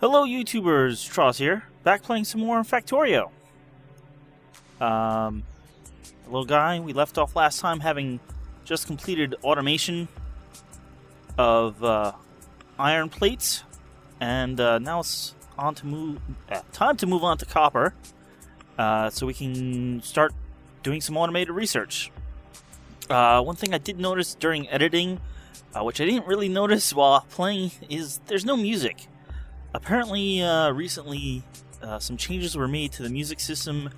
Hello YouTubers, Tross here, back playing some more Factorio. Little guy, we left off last time having just completed automation of iron plates, and now it's on to time to move on to copper, so we can start doing some automated research. One thing I did notice during editing, which I didn't really notice while playing, is there's no music. Apparently, recently, some changes were made to the music system.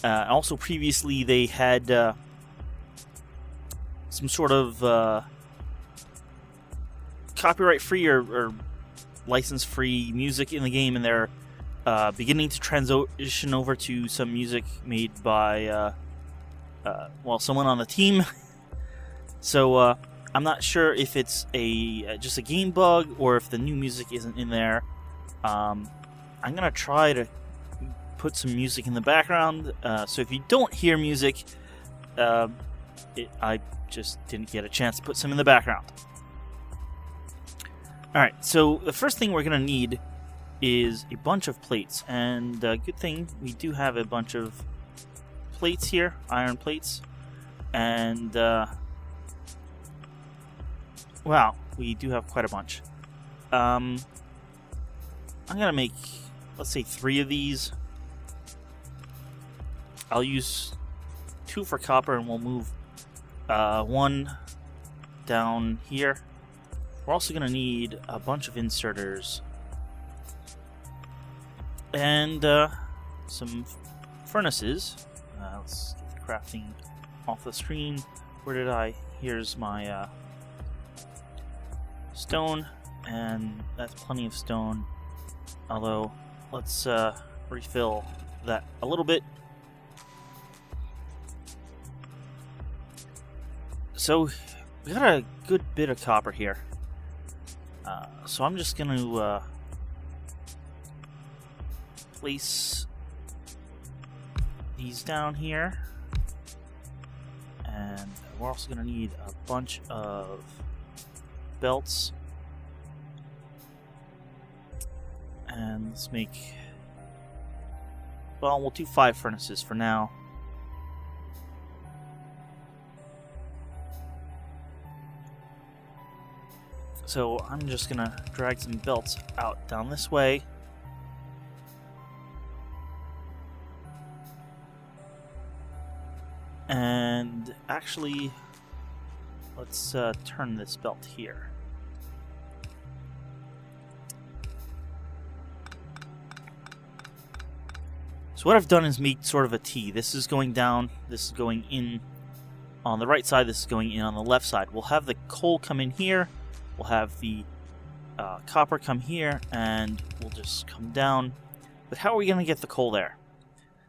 Also, previously, they had some sort of copyright-free or license-free music in the game, and they're beginning to transition over to some music made by, someone on the team. So, I'm not sure if it's just a game bug or if the new music isn't in there. I'm gonna try to put some music in the background, so if you don't hear music, I just didn't get a chance to put some in the background. Alright, so the first thing we're gonna need is a bunch of plates, and good thing we do have a bunch of plates here, iron plates, and wow, we do have quite a bunch. I'm gonna make, let's say, 3 of these. I'll use 2 for copper, and we'll move 1 down here. We're also gonna need a bunch of inserters and some furnaces. Let's get the crafting off the screen. Where did I? Here's my stone, and that's plenty of stone. Although, let's refill that a little bit. So, we got a good bit of copper here. So I'm just going to place these down here. And we're also going to need a bunch of belts. And let's make... well, we'll do 5 furnaces for now. So I'm just gonna drag some belts out down this way. And actually, let's turn this belt here. So what I've done is made sort of a T. This is going down, this is going in on the right side, this is going in on the left side. We'll have the coal come in here, we'll have the copper come here, and we'll just come down. But how are we going to get the coal there?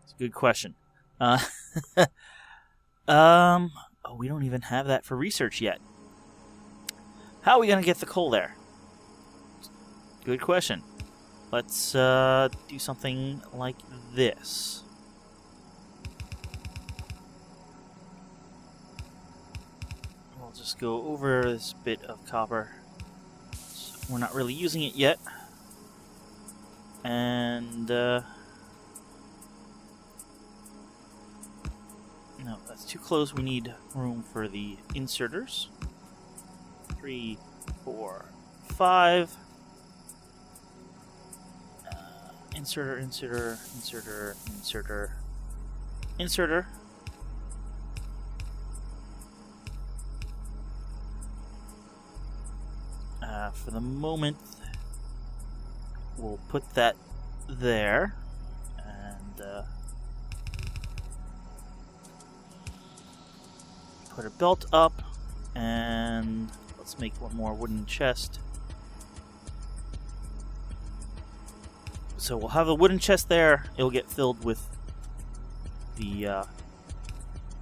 It's a good question. Oh, we don't even have that for research yet. How are we going to get the coal there? Good question. Let's do something like this. We'll just go over this bit of copper. We're not really using it yet. And, no, that's too close. We need room for the inserters. 3, 4, 5. Inserter, inserter, inserter, inserter, inserter. For the moment, we'll put that there, and put a belt up, and let's make one more wooden chest. So we'll have a wooden chest there. It'll get filled with the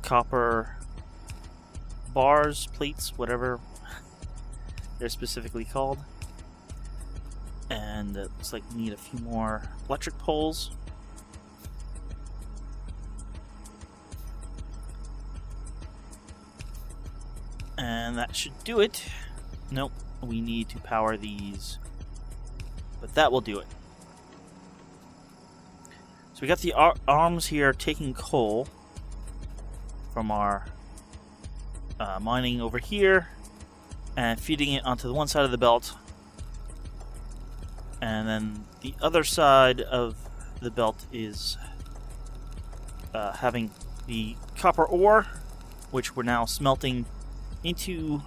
copper bars, plates, whatever they're specifically called. And it looks like we need a few more electric poles. And that should do it. Nope, we need to power these. But that will do it. we got the arms here taking coal from our mining over here and feeding it onto the one side of the belt. And then the other side of the belt is having the copper ore, which we're now smelting into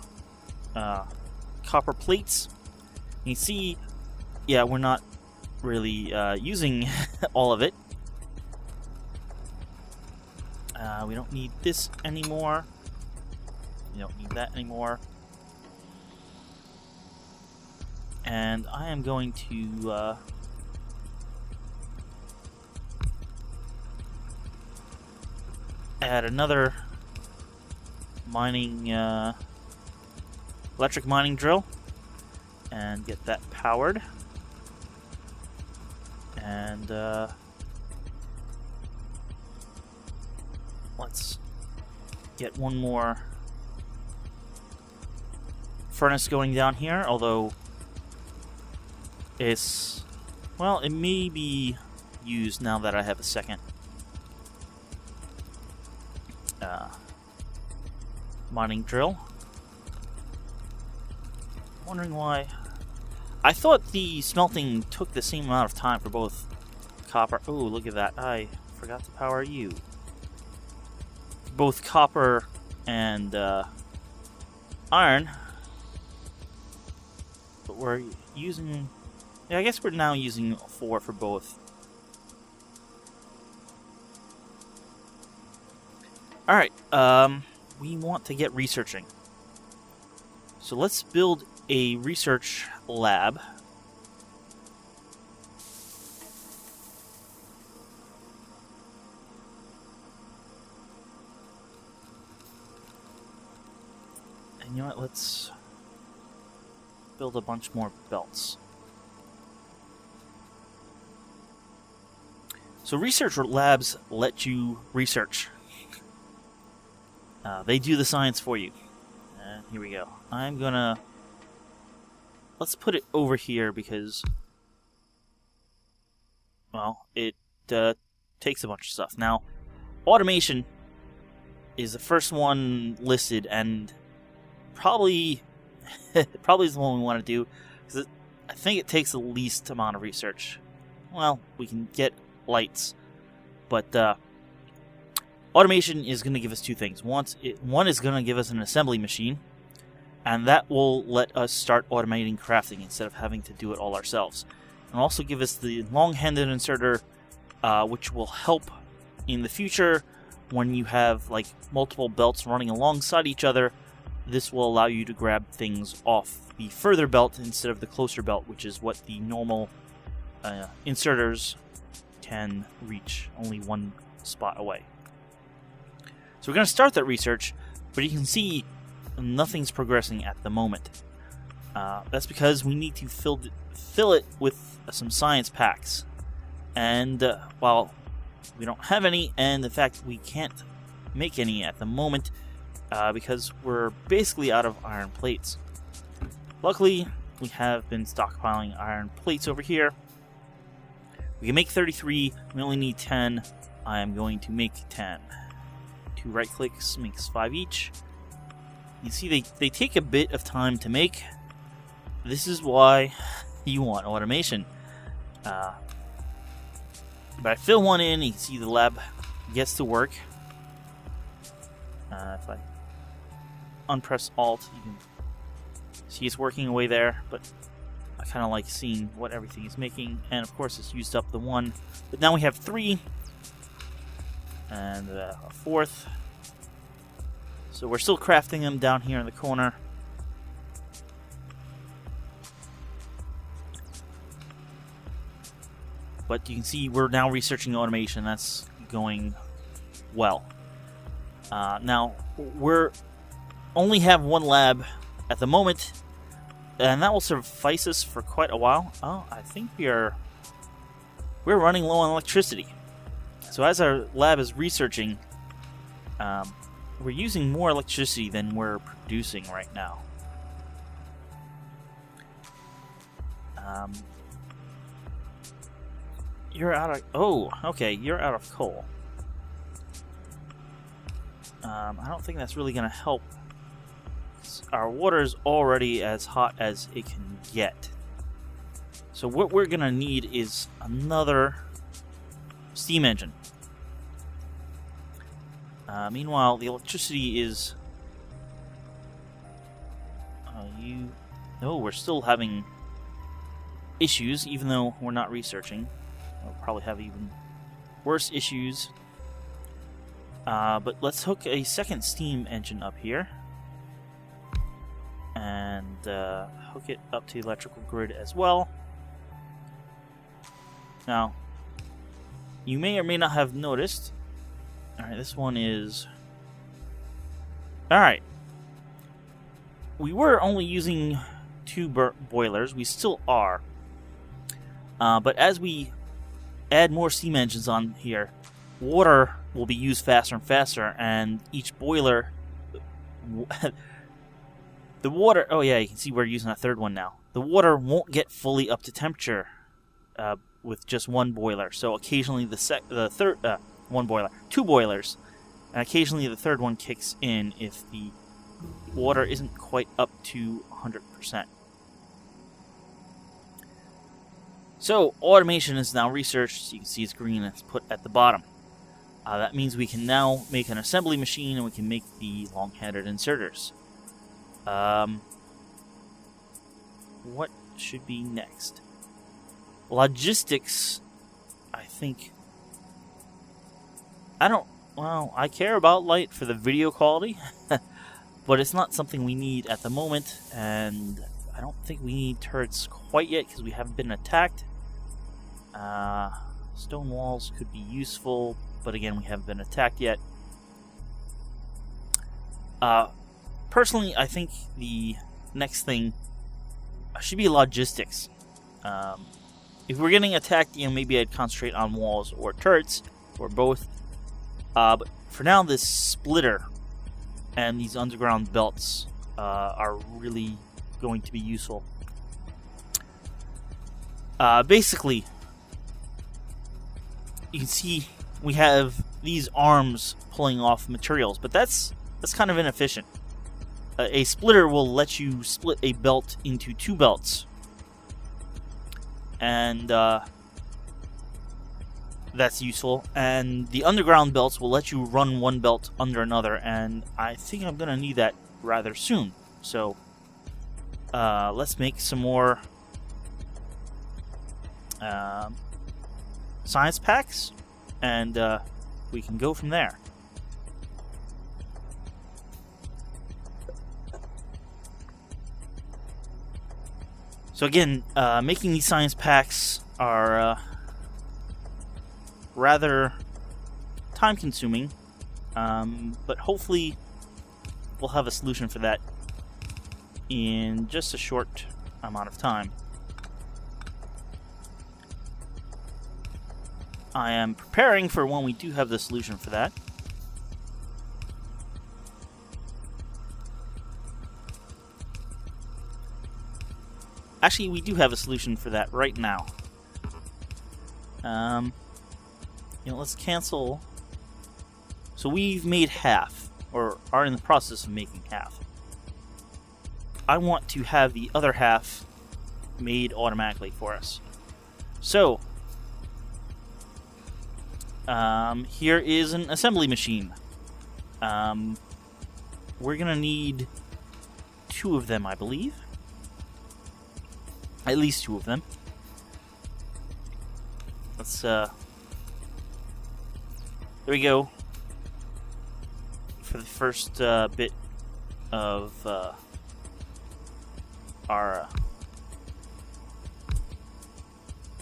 copper plates. You can see, yeah, we're not really using all of it. We don't need this anymore. We don't need that anymore. And I am going to add another mining, electric mining drill and get that powered. And let's get one more furnace going down here, although it's, well, it may be used now that I have a second mining drill. Wondering why. I thought the smelting took the same amount of time for both copper. Oh, look at that. I forgot to power you. Both copper and iron. But we're using... yeah, I guess we're now using 4 for both. Alright, we want to get researching. So let's build a research lab. And you know what, let's build a bunch more belts. So research labs let you research. They do the science for you. And here we go. I'm gonna... let's put it over here because... well, it takes a bunch of stuff. Now, automation is the first one listed, and probably is the one we want to do, because I think it takes the least amount of research. Well, we can get lights, but automation is going to give us two things. One is going to give us an assembly machine, and that will let us start automating crafting instead of having to do it all ourselves. And also give us the long-handed inserter, which will help in the future when you have like multiple belts running alongside each other. This will allow you to grab things off the further belt instead of the closer belt, which is what the normal inserters can reach, only one spot away. So we're going to start that research, but you can see nothing's progressing at the moment. That's because we need to fill it with some science packs. And while we don't have any, and in fact we can't make any at the moment, because we're basically out of iron plates. Luckily, we have been stockpiling iron plates over here. We can make 33, we only need 10. I am going to make 10. 2 right clicks makes 5 each. You see, they take a bit of time to make. This is why you want automation. But I fill one in, you can see the lab gets to work. If I unpress Alt, you can see it's working away there, but I kind of like seeing what everything is making. And of course it's used up the 1, but now we have 3 and a 4th. So we're still crafting them down here in the corner. But you can see we're now researching automation. That's going well. Now, we're only have 1 lab at the moment, and that will suffice us for quite a while. Oh, I think we're running low on electricity. So as our lab is researching, we're using more electricity than we're producing right now. You're out of... Oh, okay, you're out of coal. I don't think that's really going to help. Our water is already as hot as it can get. So what we're going to need is another steam engine. Meanwhile, the electricity is... No, we're still having issues, even though we're not researching. We'll probably have even worse issues. But let's hook a second steam engine up here. And hook it up to the electrical grid as well. Now, you may or may not have noticed. Alright, this one is... Alright. We were only using 2 boilers. We still are. But as we add more steam engines on here, water will be used faster and faster, and each boiler... the water... Oh yeah, you can see we're using a third one now. The water won't get fully up to temperature with just one boiler. So occasionally the third... one boiler. 2 boilers. And occasionally the third one kicks in if the water isn't quite up to 100%. So, automation is now researched. You can see it's green and it's put at the bottom. That means we can now make an assembly machine and we can make the long-handed inserters. What should be next? Logistics, I think... Well, I care about light for the video quality, but it's not something we need at the moment, and I don't think we need turrets quite yet because we haven't been attacked. Stone walls could be useful, but again, we haven't been attacked yet. Personally, I think the next thing should be logistics. If we're getting attacked, maybe I'd concentrate on walls or turrets, or both. But for now, this splitter and these underground belts are really going to be useful. Basically, you can see we have these arms pulling off materials, but that's kind of inefficient. A splitter will let you split a belt into 2 belts, and that's useful. And the underground belts will let you run one belt under another, and I think I'm going to need that rather soon. So let's make some more science packs, and we can go from there. So again, making these science packs are rather time-consuming, but hopefully we'll have a solution for that in just a short amount of time. I am preparing for when we do have the solution for that. Actually, we do have a solution for that right now. Let's cancel. So we've made half, or are in the process of making half. I want to have the other half made automatically for us. So, here is an assembly machine. We're gonna need 2 of them, I believe. At least 2 of them. Let's, there we go. For the first bit of our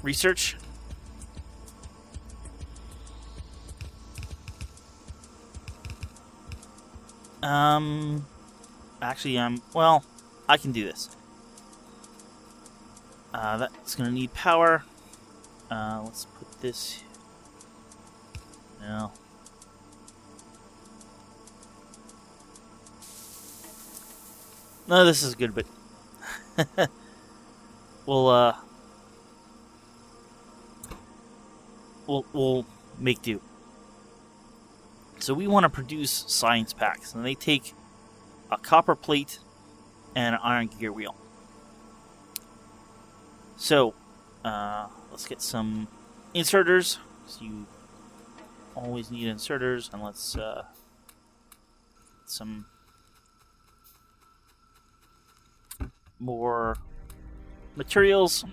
research. Actually, well, I can do this. That's gonna need power. Let's put this... No. No, this is good, but... we'll, we'll make do. So we want to produce science packs, and they take a copper plate and an iron gear wheel. So let's get some inserters. So you always need inserters, and let's some more materials.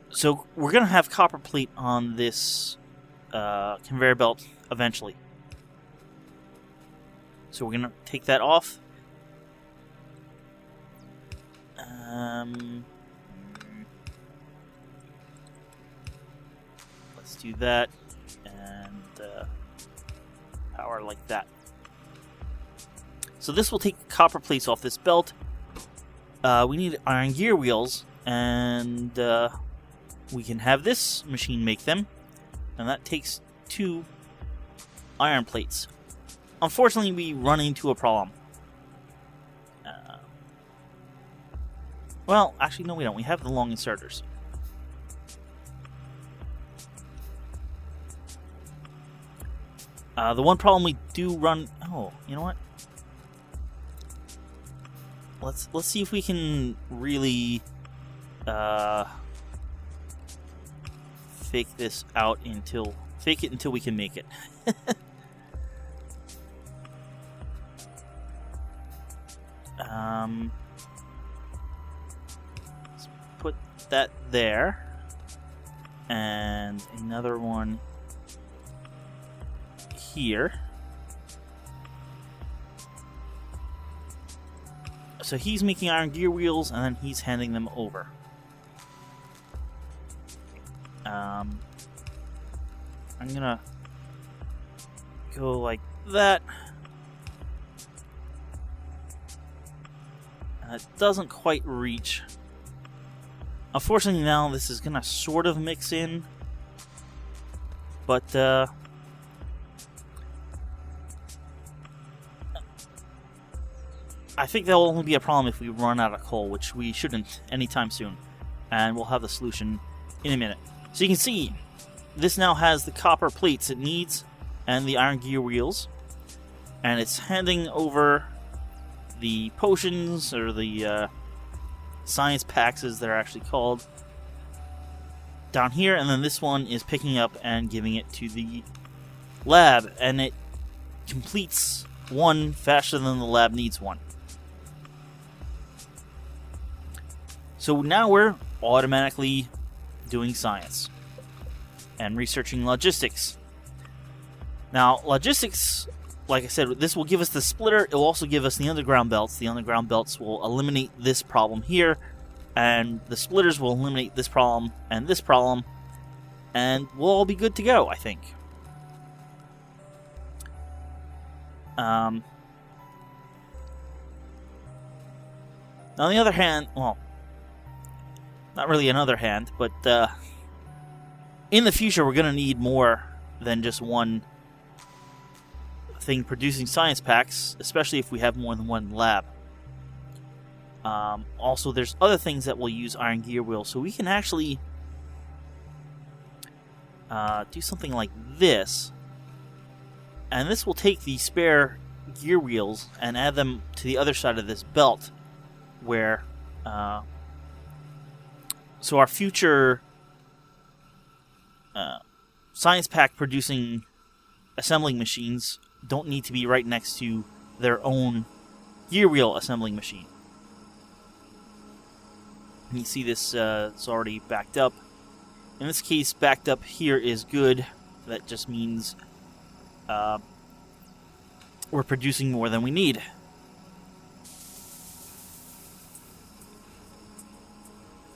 So we're going to have copper plate on this conveyor belt eventually. So we're going to take that off. Let's do that, and power like that. So this will take copper plates off this belt. We need iron gear wheels, and we can have this machine make them, and that takes 2 iron plates. Unfortunately, we run into a problem. Well, actually, no, we don't. We have the long inserters. The one problem we do run... Oh, you know what? Let's see if we can really fake this out until... Fake it until we can make it. Let's put that there. And another one here. So he's making iron gear wheels, and then he's handing them over. I'm gonna go like that. It doesn't quite reach. Unfortunately, now this is gonna sort of mix in, but I think there'll only be a problem if we run out of coal, which we shouldn't anytime soon, and we'll have the solution in a minute. So you can see, this now has the copper plates it needs and the iron gear wheels, and it's handing over the potions, or the science packs as they're actually called, down here, and then this one is picking up and giving it to the lab, and it completes one faster than the lab needs one. So now we're automatically doing science and researching logistics. Now, logistics, like I said, this will give us the splitter. It will also give us the underground belts. The underground belts will eliminate this problem here, and the splitters will eliminate this problem, and we'll all be good to go, I think. On the other hand, well, not really another hand, but in the future we're going to need more than just one thing producing science packs, especially if we have more than one lab. Also, there's other things that will use iron gear wheels, so we can actually do something like this, and this will take the spare gear wheels and add them to the other side of this belt, where so our future science pack producing assembling machines don't need to be right next to their own gear wheel assembling machine. And you see this, it's already backed up. In this case, backed up here is good. That just means we're producing more than we need.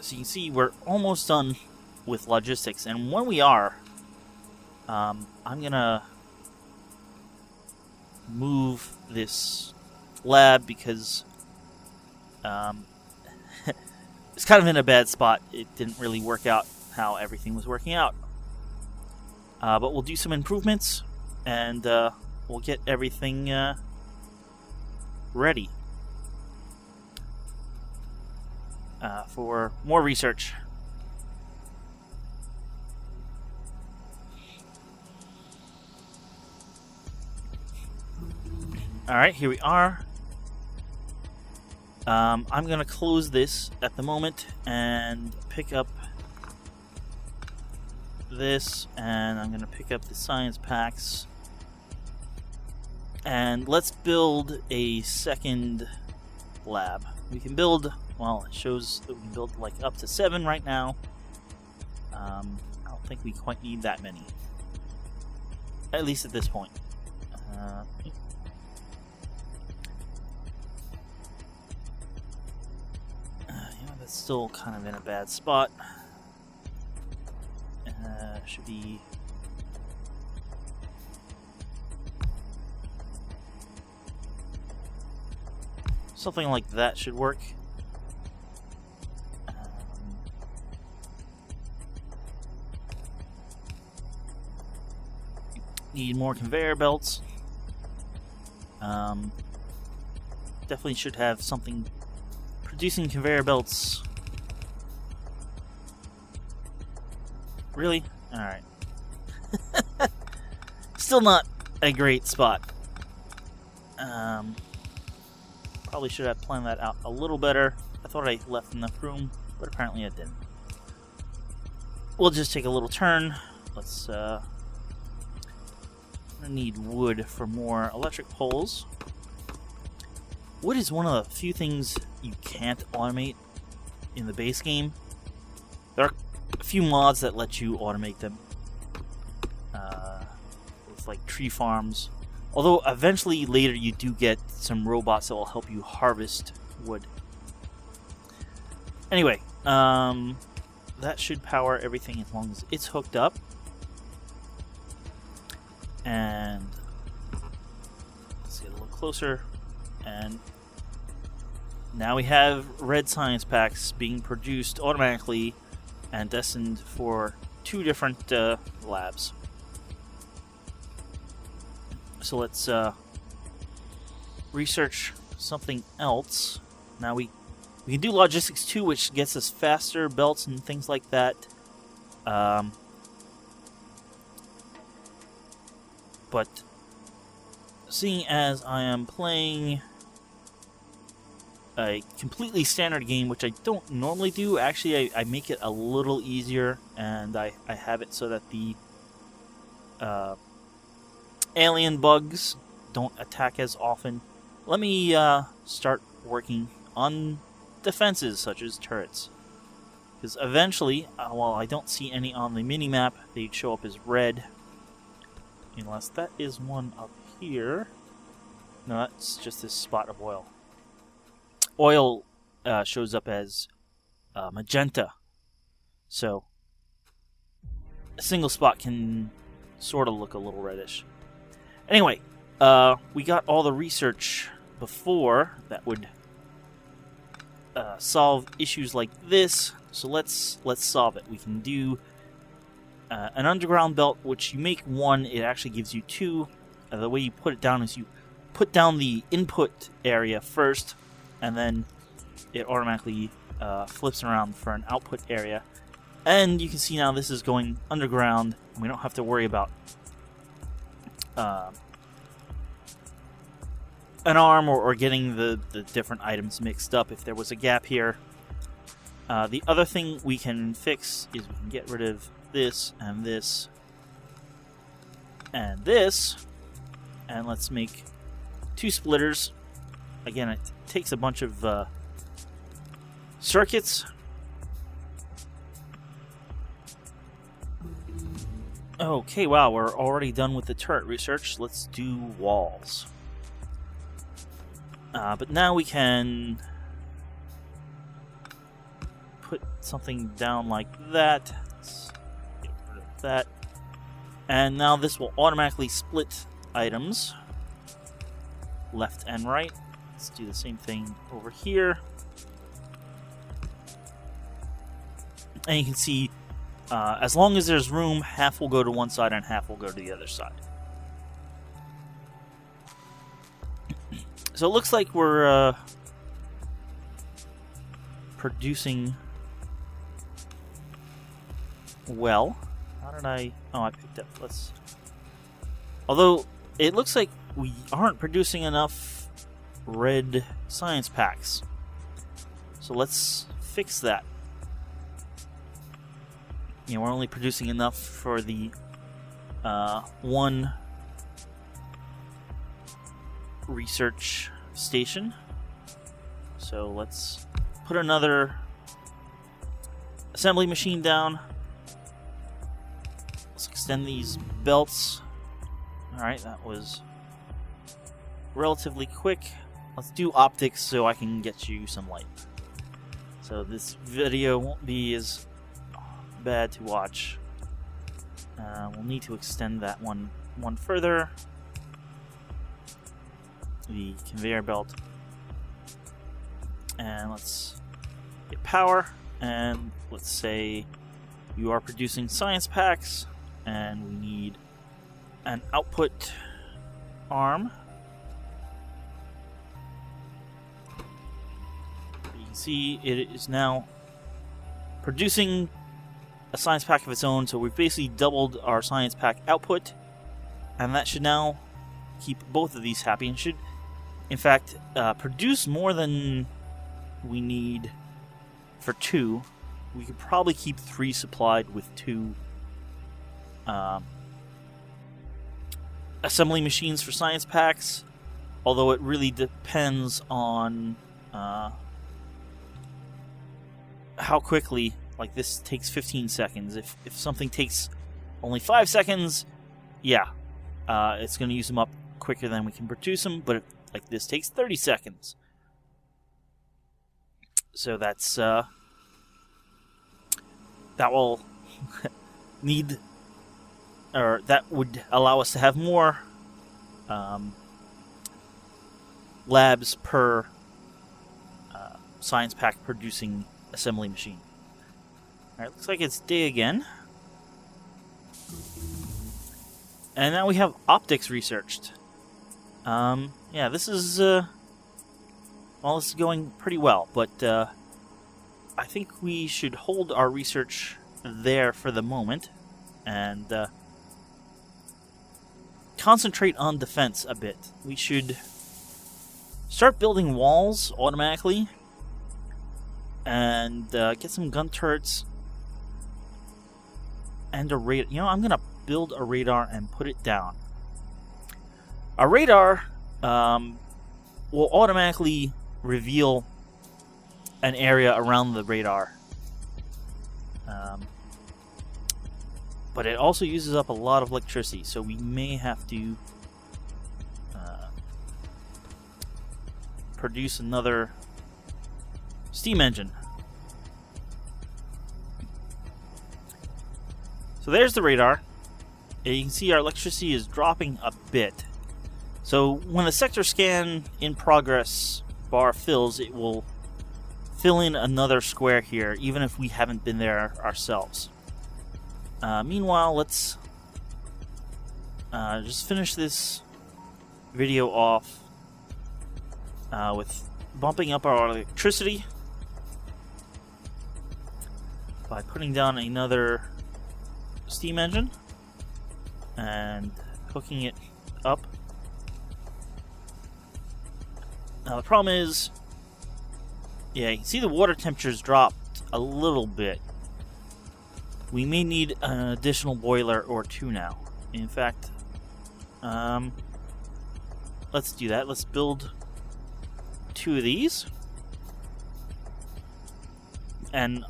So you can see we're almost done with logistics, and when we are, I'm gonna move this lab because it's kind of in a bad spot. It didn't really work out how everything was working out. But we'll do some improvements, and we'll get everything ready for more research. Alright, here we are. I'm going to close this at the moment and pick up this, and I'm going to pick up the science packs. And let's build a second lab. We can build, well, it shows that we can build like up to 7 right now. I don't think we quite need that many. At least at this point. That's still kind of in a bad spot. Should be... something like that should work. Need more conveyor belts. Definitely should have something producing conveyor belts. Really? Alright. Still not a great spot. Probably should have planned that out a little better. I thought I left enough room, but apparently I didn't. We'll just take a little turn. Let's, I need wood for more electric poles. Wood is one of the few things you can't automate in the base game. There are a few mods that let you automate them. With like tree farms. Although eventually later you do get some robots that will help you harvest wood. Anyway, that should power everything as long as it's hooked up. And let's get a little closer. And now we have red science packs being produced automatically and destined for 2 different labs. So let's research something else. Now we can do logistics too, which gets us faster belts and things like that. But seeing as I am playing a completely standard game, which I don't normally do, actually I make it a little easier, and I have it so that the alien bugs don't attack as often. Let me start working on defenses such as turrets. Because eventually, while I don't see any on the mini-map, they show up as red. Unless that is one up here. No, that's just this spot of oil. Oil shows up as magenta. So, a single spot can sort of look a little reddish. Anyway, we got all the research before that would solve issues like this. So let's solve it. We can do an underground belt, which you make 1, it actually gives you 2. The way you put it down is you put down the input area first, and then it automatically flips around for an output area. And you can see now this is going underground, and we don't have to worry about an arm or getting the different items mixed up if there was a gap here. The other thing we can fix is we can get rid of this and this and this, and let's make 2 splitters. Again, it takes a bunch of circuits. Okay, wow, we're already done with the turret research. Let's do walls. But now we can put something down like that. Let's get rid of that. And now this will automatically split items left and right. Let's do the same thing over here. And you can see, as long as there's room, half will go to one side and half will go to the other side. So it looks like we're producing well. How did I... Oh, I picked up... Let's... Although, it looks like we aren't producing enough red science packs. So let's fix that. We're only producing enough for the one research station. So let's put another assembly machine down. Let's extend these belts. Alright, that was relatively quick. Let's do optics so I can get you some light. So this video won't be as bad to watch. We'll need to extend that one further. The conveyor belt. And let's get power. And let's say you are producing science packs, and we need an output arm. You can see it is now producing a science pack of its own, so we've basically doubled our science pack output, and that should now keep both of these happy, and should, in fact, produce more than we need for 2. We could probably keep 3 supplied with 2 assembly machines for science packs, although it really depends on how quickly. Like, this takes 15 seconds. If something takes only 5 seconds, yeah, it's going to use them up quicker than we can produce them. But like this takes 30 seconds. So that's that will need, or that would allow us to have more labs per science pack producing assembly machine. Alright, looks like it's day again. And now we have optics researched. Yeah, this is well, this is going pretty well, but I think we should hold our research there for the moment and concentrate on defense a bit. We should start building walls automatically and get some gun turrets and a radar. I'm going to build a radar and put it down. A radar will automatically reveal an area around the radar. But it also uses up a lot of electricity, so we may have to produce another steam engine. So there's the radar. You can see our electricity is dropping a bit. So when the sector scan in progress bar fills, it will fill in another square here, even if we haven't been there ourselves. Meanwhile, let's just finish this video off with bumping up our electricity by putting down another steam engine and hooking it up. Now the problem is, yeah, you can see the water temperature's dropped a little bit. We may need an additional boiler or 2 now. In fact, let's do that. Let's build 2 of these. And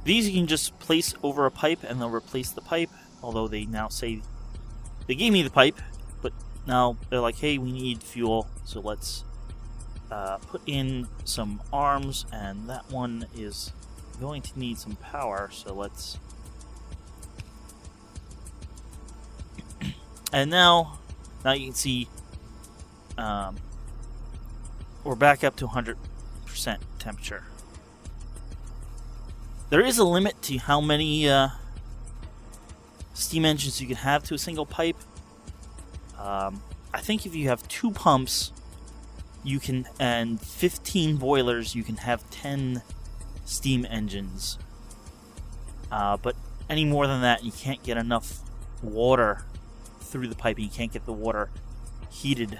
these you can just place over a pipe and they'll replace the pipe. Although they now say they gave me the pipe, but now they're like, hey, we need fuel, so let's put in some arms, and that one is going to need some power, so let's... And now you can see we're back up to 100% temperature. There is a limit to how many steam engines you can have to a single pipe. I think if you have 2 pumps, you can, and 15 boilers, you can have 10 steam engines. But any more than that, you can't get enough water through the pipe. You can't get the water heated.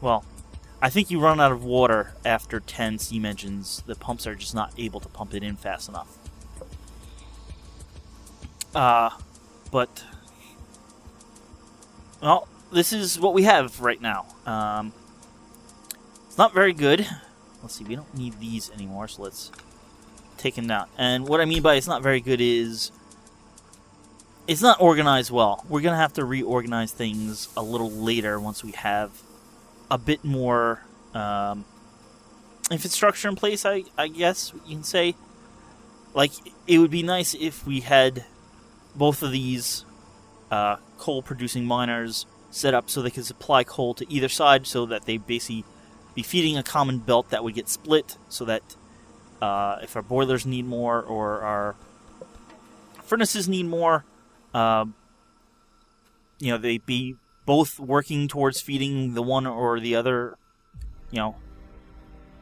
Well, I think you run out of water after 10 steam engines. The pumps are just not able to pump it in fast enough. But well, this is what we have right now. It's not very good. Let's see, we don't need these anymore, so let's take them down. And what I mean by it's not very good is it's not organized well. We're going to have to reorganize things a little later once we have a bit more infrastructure in place, I guess you can say. Like, it would be nice if we had both of these coal-producing miners set up so they could supply coal to either side, so that they basically be feeding a common belt that would get split, so that if our boilers need more or our furnaces need more, they be both working towards feeding the one or the other,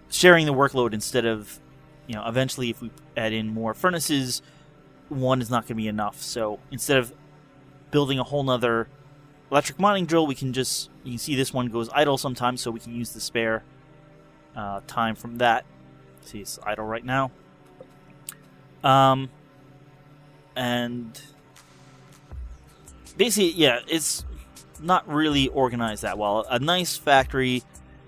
sharing the workload instead of, eventually if we add in more furnaces, one is not going to be enough. So instead of building a whole nother electric mining drill, you can see this one goes idle sometimes, so we can use the spare time from that. See, it's idle right now. And basically, yeah, it's not really organized that well. A nice factory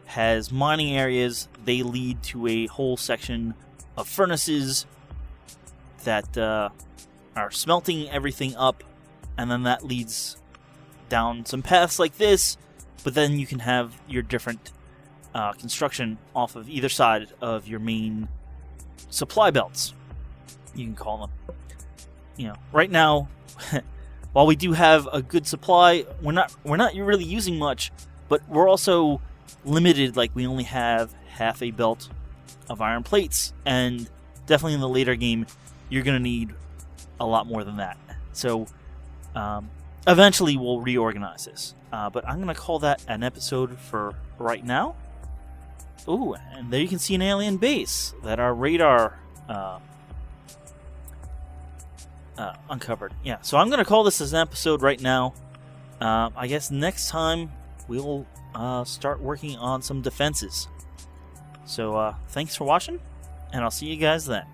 has mining areas. They lead to a whole section of furnaces that are smelting everything up, and then that leads down some paths like this, but then you can have your different construction off of either side of your main supply belts, you can call them. Right now, while we do have a good supply, we're not really using much, but we're also limited. Like, we only have half a belt of iron plates, and definitely in the later game, you're going to need a lot more than that. So, eventually we'll reorganize this. But I'm going to call that an episode for right now. Ooh, and there you can see an alien base that our radar uncovered. Yeah, so I'm going to call this as an episode right now. I guess next time we'll start working on some defenses. So thanks for watching, and I'll see you guys then.